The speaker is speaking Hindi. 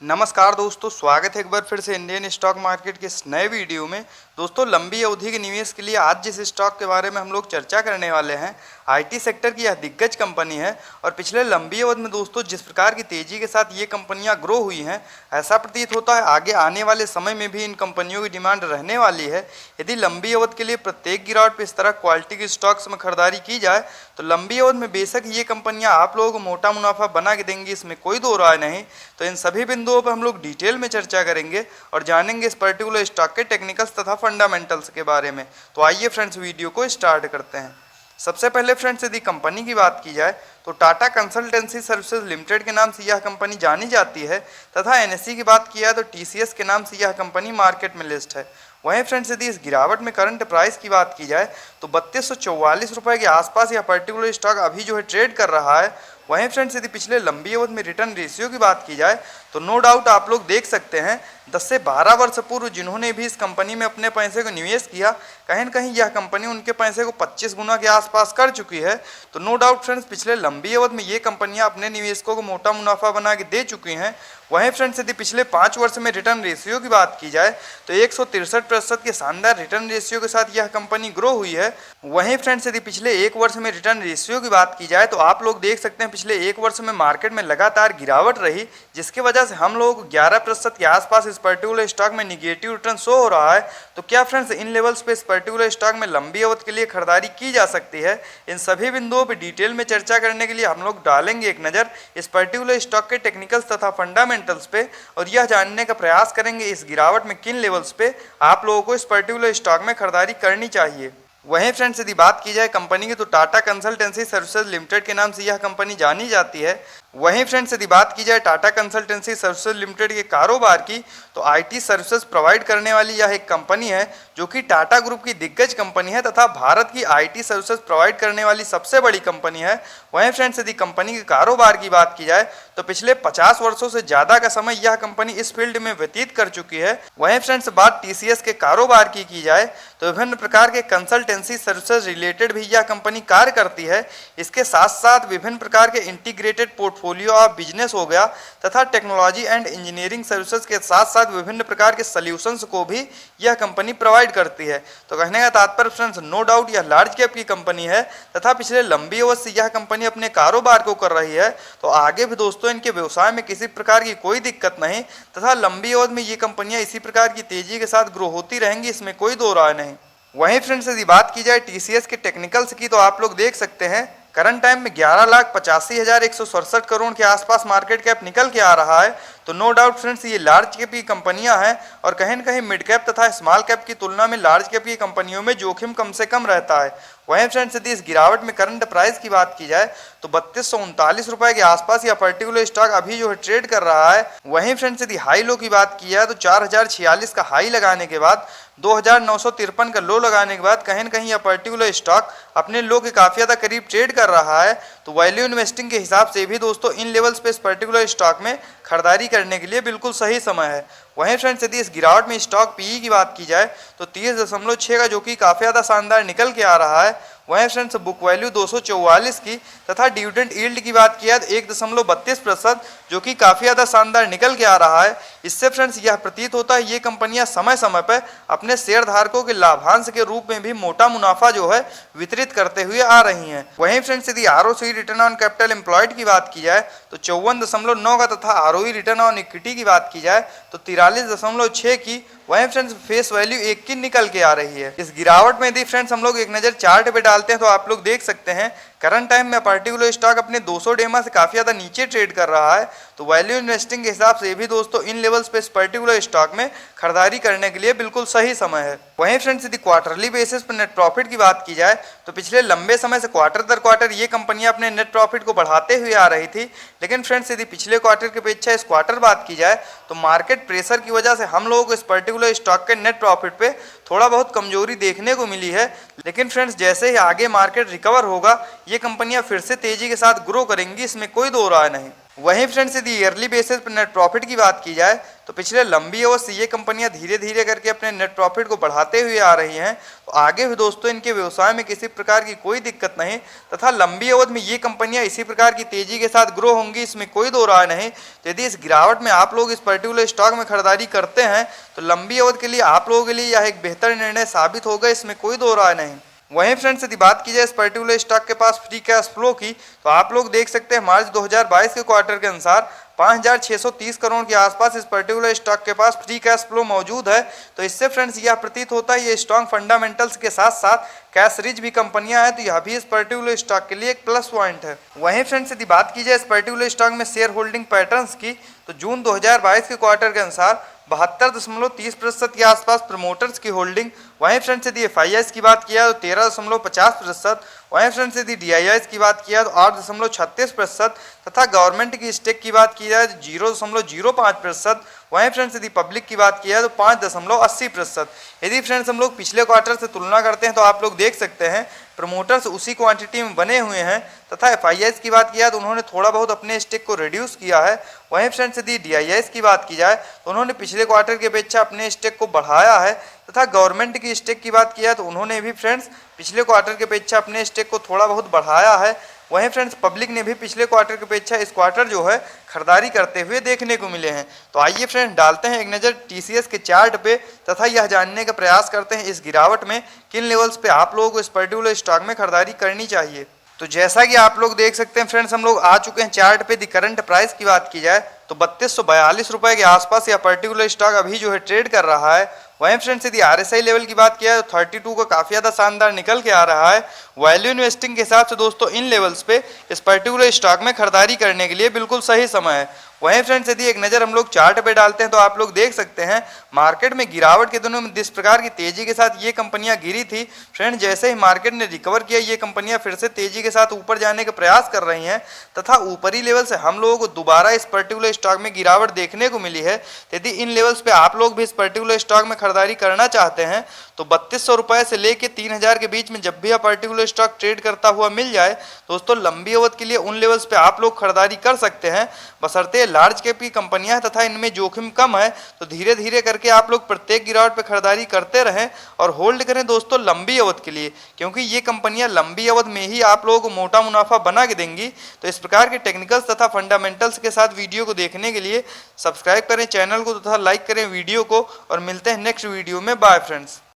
नमस्कार दोस्तों, स्वागत है एक बार फिर से इंडियन स्टॉक मार्केट के इस नए वीडियो में। दोस्तों, लंबी अवधि के निवेश के लिए आज जिस स्टॉक के बारे में हम लोग चर्चा करने वाले हैं, आईटी सेक्टर की यह दिग्गज कंपनी है। और पिछले लंबी अवधि में दोस्तों जिस प्रकार की तेजी के साथ ये कंपनियां ग्रो हुई हैं, ऐसा प्रतीत होता है आगे आने वाले समय में भी इन कंपनियों की डिमांड रहने वाली है। यदि लंबी अवधि के लिए प्रत्येक गिरावट पर इस तरह क्वालिटी के स्टॉक्स में खरीदारी की जाए तो लंबी अवधि में बेशक ये कंपनियां आप लोगों को मोटा मुनाफा बना के देंगी, इसमें कोई दो राय नहीं। तो इन सभी बिंदुओं पर हम लोग डिटेल में चर्चा करेंगे और जानेंगे इस पर्टिकुलर स्टॉक के टेक्निकल्स तथा फंडामेंटल्स के बारे में। तो आइए फ्रेंड्स, वीडियो को स्टार्ट करते हैं। सबसे पहले फ्रेंड्स, यदि कंपनी की बात की जाए तो टाटा कंसल्टेंसी सर्विसेज लिमिटेड के नाम से यह कंपनी जानी जाती है तथा एनएसई की बात की जाए तो टीसीएस के नाम से यह कंपनी मार्केट में लिस्ट है। वहीं फ्रेंड्स, यदि इस गिरावट में करंट प्राइस की बात की जाए तो 3244 रुपये के आसपास यह पर्टिकुलर स्टॉक अभी जो है ट्रेड कर रहा है। वहीं फ्रेंड्स, यदि पिछले लंबी अवधि में रिटर्न रेशियो की बात की जाए तो नो डाउट आप लोग देख सकते हैं 10 से 12 वर्ष पूर्व जिन्होंने भी इस कंपनी में अपने पैसे को निवेश किया, कहीं न कहीं यह कंपनी उनके पैसे को 25 गुना के आसपास कर चुकी है। तो नो डाउट फ्रेंड्स, पिछले लंबी अवधि में ये कंपनियां अपने निवेशकों को मोटा मुनाफा बना के दे चुकी हैं। वहीं फ्रेंड्स, यदि पिछले 5 वर्ष में रिटर्न रेशियो की बात की जाए तो 163% के शानदार रिटर्न रेशियो के साथ यह कंपनी ग्रो हुई है। वहीं फ्रेंड्स, यदि पिछले 1 वर्ष में रिटर्न रेशियो की बात की जाए तो आप लोग देख सकते हैं पिछले 1 वर्ष में मार्केट में लगातार गिरावट रही, जिसकी वजह से हम लोगों को 11% के आसपास इस पर्टिकुलर स्टॉक में निगेटिव रिटर्न शो हो रहा है। तो क्या फ्रेंड्स, इन लेवल्स पे इस पर्टिकुलर स्टॉक में लंबी अवधि के लिए खरीदारी की जा सकती है? इन सभी बिंदुओं पर डिटेल में चर्चा करने के लिए हम लोग डालेंगे एक नज़र इस पर्टिकुलर स्टॉक के टेक्निकल्स तथा फंडामेंटल्स पे और यह जानने का प्रयास करेंगे इस गिरावट में किन लेवल्स पे आप लोगों को इस पर्टिकुलर स्टॉक में खरीदारी करनी चाहिए। वहीं फ्रेंड्स, यदि बात की जाए कंपनी की तो टाटा कंसल्टेंसी सर्विसेज लिमिटेड के नाम से यह कंपनी जानी जाती है। वहीं फ्रेंड्स, यदि बात की जाए टाटा कंसल्टेंसी सर्विसेज लिमिटेड के कारोबार की तो आईटी सर्विसेज प्रोवाइड करने वाली यह एक कंपनी है जो कि टाटा ग्रुप की दिग्गज कंपनी है तथा भारत की आईटी सर्विसेज प्रोवाइड करने वाली सबसे बड़ी कंपनी है। वहीं फ्रेंड्स, यदि कंपनी के कारोबार की बात की जाए तो पिछले 50 वर्षों से ज़्यादा का समय यह कंपनी इस फील्ड में व्यतीत कर चुकी है। वहीं फ्रेंड्स, बात टीसीएस के कारोबार की जाए तो विभिन्न प्रकार के कंसल्टेंसी सर्विसेज रिलेटेड भी यह कंपनी कार्य करती है। इसके साथ साथ विभिन्न प्रकार के इंटीग्रेटेड पोर्टफोलियो ऑफ बिजनेस हो गया तथा टेक्नोलॉजी एंड इंजीनियरिंग सर्विसेज के साथ साथ विभिन्न प्रकार के सॉल्यूशंस को भी यह कंपनी प्रोवाइड करती है। तो कहने का तात्पर्य फ्रेंड्स, नो डाउट यह लार्ज कैप की कंपनी है तथा पिछले लंबी अवधि से यह कंपनी अपने कारोबार को कर रही है। तो आगे भी दोस्तों इनके व्यवसाय में किसी प्रकार की कोई दिक्कत नहीं तथा लंबी अवधि में ये कंपनियां इसी प्रकार की तेजी के साथ ग्रो होती रहेंगी, इसमें कोई दो राय नहीं। वहीं फ्रेंड्स, यदि बात की जाए टीसीएस के टेक्निकल्स की तो आप लोग देख सकते हैं करंट टाइम में 11,85,167 करोड़ के आसपास मार्केट कैप निकल के आ रहा है। तो नो डाउट फ्रेंड्स, ये लार्ज कैप की कंपनियां हैं और कहीं न कहीं मिड कैप तथा स्मॉल कैप की तुलना में लार्ज कैप की कंपनियों में जोखिम कम से कम रहता है। वहीं फ्रेंड्स, यदि इस गिरावट में करंट प्राइस की बात की जाए तो 3239 रुपये के आसपास यह पर्टिकुलर स्टॉक अभी जो है ट्रेड कर रहा है। वहीं फ्रेंड्स, यदि हाई लो की बात की जाए तो 4046 का हाई लगाने के बाद 2953 का लो लगाने के बाद कहीं न कहीं यह पर्टिकुलर स्टॉक अपने लो के काफ़ी ज़्यादा करीब ट्रेड कर रहा है। तो वैल्यू इन्वेस्टिंग के हिसाब से भी दोस्तों इन लेवल्स पे इस पर्टिकुलर स्टॉक में खरीदारी करने के लिए बिल्कुल सही समय है। वहीं फ्रेंड्स, यदि इस गिरावट में स्टॉक पीई की बात की जाए तो 30.6 का जो कि काफ़ी ज़्यादा शानदार निकल के आ रहा है। वहीं फ्रेंड्स, बुक वैल्यू 244 की तथा डिविडेंड यील्ड की बात किया तो 1.32% जो कि काफ़ी ज़्यादा शानदार निकल के आ रहा है। इससे फ्रेंड्स यह प्रतीत होता है ये कंपनियां समय समय पर अपने शेयर धारकों के लाभांश के रूप में भी मोटा मुनाफा जो है वितरित करते हुए आ रही हैं। वहीं फ्रेंड्स, यदि ROC return on capital employed की बात की जाए तो 54.9 का तथा आरओई रिटर्न ऑन इक्विटी की बात की जाए तो 43.6 की। वहीं फ्रेंड्स, फेस वैल्यू 1 की निकल के आ रही है। इस गिरावट में यदि फ्रेंड्स हम लोग एक नज़र चार्ट पे डालते हैं तो आप लोग देख सकते हैं करंट टाइम में पर्टिकुलर स्टॉक अपने 200 डेमा से काफ़ी ज़्यादा नीचे ट्रेड कर रहा है। तो वैल्यू इन्वेस्टिंग के हिसाब से भी दोस्तों इन लेवल्स पे इस पर्टिकुलर स्टॉक में खरीदारी करने के लिए बिल्कुल सही समय है। वहीं फ्रेंड्स, यदि क्वार्टरली बेसिस पर नेट प्रॉफिट की बात की जाए तो पिछले लंबे समय से क्वार्टर दर क्वार्टर ये कंपनियां अपने नेट प्रॉफिट को बढ़ाते हुए आ रही थी। लेकिन फ्रेंड्स, यदि पिछले क्वार्टर की अपेक्षा इस क्वार्टर बात की जाए तो मार्केट प्रेशर की वजह से हम लोगों को इस पर्टिकुलर स्टॉक के नेट प्रॉफिट पे थोड़ा बहुत कमजोरी देखने को मिली है। लेकिन फ्रेंड्स, जैसे ही आगे मार्केट रिकवर होगा ये कंपनियां फिर से तेजी के साथ ग्रो करेंगी, इसमें कोई दो राय नहीं। वहीं फ्रेंड्स, यदि ईयरली बेसिस पर नेट प्रॉफिट की बात की जाए तो तो पिछले लंबी अवधि से ये कंपनियां धीरे धीरे करके अपने नेट प्रॉफिट को बढ़ाते हुए आ रही हैं। तो आगे भी दोस्तों इनके व्यवसाय में किसी प्रकार की कोई दिक्कत नहीं तथा लंबी अवधि में ये कंपनियां इसी प्रकार की तेजी के साथ ग्रो होंगी, इसमें कोई दो राय नहीं। तो यदि इस गिरावट में आप लोग इस पर्टिकुलर स्टॉक में खरीदारी करते हैं तो लंबी अवधि के लिए आप लोगों के लिए यह एक बेहतर निर्णय साबित होगा, इसमें कोई दो राय नहीं। वहीं फ्रेंड्स यदि बात की जाए इस पर्टिकुलर स्टॉक के पास फ्री कैश फ्लो की, तो आप लोग देख सकते हैं मार्च 2022 के क्वार्टर के अनुसार 5630 करोड़ के आसपास इस पर्टिकुलर स्टॉक के पास फ्री कैश फ्लो मौजूद है। तो इससे फ्रेंड्स यह प्रतीत होता है ये स्ट्रॉन्ग फंडामेंटल्स के साथ साथ कैश रिच भी कंपनियां हैं, तो यह भी इस पर्टिकुलर स्टॉक के लिए एक प्लस पॉइंट है। वहीं फ्रेंड्स यदि बात की जाए इस पर्टिकुलर स्टॉक में शेयर होल्डिंग पैटर्न्स की, तो जून 2022 के क्वार्टर के अनुसार 72.30% के आसपास प्रमोटर्स की होल्डिंग। वहीं फ्रेंड्स यदि FIIs की बात किया तो 13.50%। वहीं फ्रेंड्स यदि DIIs की बात किया तो 8.36% तथा गवर्नमेंट की स्टेक की बात की जाए तो 0.05%। वहीं फ्रेंड्स यदि पब्लिक की बात किया तो 5.80%। यदि फ्रेंड्स हम लोग पिछले क्वार्टर से तुलना करते हैं तो आप लोग देख सकते हैं प्रमोटर्स उसी क्वांटिटी में बने हुए हैं तथा FIIs की बात किया तो उन्होंने थोड़ा बहुत अपने स्टेक को रिड्यूस किया है। वहीं फ्रेंड्स यदि DIIs की बात की जाए तो उन्होंने पिछले क्वार्टर की अपेक्षा अपने स्टेक को बढ़ाया है तथा गवर्नमेंट की स्टेक की बात किया तो उन्होंने भी फ्रेंड्स पिछले क्वार्टर की अपेक्षा अपने स्टेक को थोड़ा बहुत बढ़ाया है। वहीं फ्रेंड्स पब्लिक ने भी पिछले क्वार्टर की अपेक्षा इस क्वार्टर जो है खरीदारी करते हुए देखने को मिले हैं। तो आइए फ्रेंड्स डालते हैं एक नज़र TCS के चार्ट पे तथा यह जानने का प्रयास करते हैं इस गिरावट में किन लेवल्स पे आप लोगों को इस पर्टिकुलर स्टॉक में खरीदारी करनी चाहिए। तो जैसा कि आप लोग देख सकते हैं फ्रेंड्स हम लोग आ चुके हैं चार्ट पे। दी करंट प्राइस की बात की जाए तो 3242 रुपए के आसपास यह पर्टिकुलर स्टॉक अभी जो है ट्रेड कर रहा है। वहीं फ्रेंड्स यदि RSI लेवल की बात किया तो 32 का काफ़ी ज़्यादा शानदार निकल के आ रहा है। वैल्यू इन्वेस्टिंग के हिसाब से दोस्तों इन लेवल्स पे इस पर्टिकुलर स्टॉक में खरीदारी करने के लिए बिल्कुल सही समय है। वहीं फ्रेंड्स यदि एक नज़र हम लोग चार्ट पे डालते हैं तो आप लोग देख सकते हैं मार्केट में गिरावट के दिनों में जिस प्रकार की तेजी के साथ ये कंपनियां गिरी थी, फ्रेंड्स जैसे ही मार्केट ने रिकवर किया ये कंपनियां फिर से तेजी के साथ ऊपर जाने का प्रयास कर रही हैं तथा ऊपरी लेवल से हम लोगों को दोबारा इस पर्टिकुलर स्टॉक में गिरावट देखने को मिली है। यदि इन लेवल्स पे आप लोग भी इस पर्टिकुलर स्टॉक में खरीदारी करना चाहते हैं तो 3200 रुपए से लेके 3000 के बीच में जब भी यह पर्टिकुलर स्टॉक ट्रेड करता हुआ मिल जाए दोस्तों लंबी अवधि के लिए उन लेवल्स पे आप लोग खरीदारी कर सकते हैं, बशर्ते लार्ज कैप की कंपनियां हैं तथा इनमें जोखिम कम है। तो धीरे धीरे करके आप लोग प्रत्येक गिरावट पे खरीदारी करते रहें और होल्ड करें दोस्तों लंबी अवधि के लिए, क्योंकि ये कंपनियां लंबी अवधि में ही आप लोगों को मोटा मुनाफा बना के देंगी। तो इस प्रकार के टेक्निकल्स तथा फंडामेंटल्स के साथ वीडियो को देखने के लिए सब्सक्राइब करें चैनल को तथा लाइक करें वीडियो को और मिलते हैं नेक्स्ट वीडियो में। Bye friends.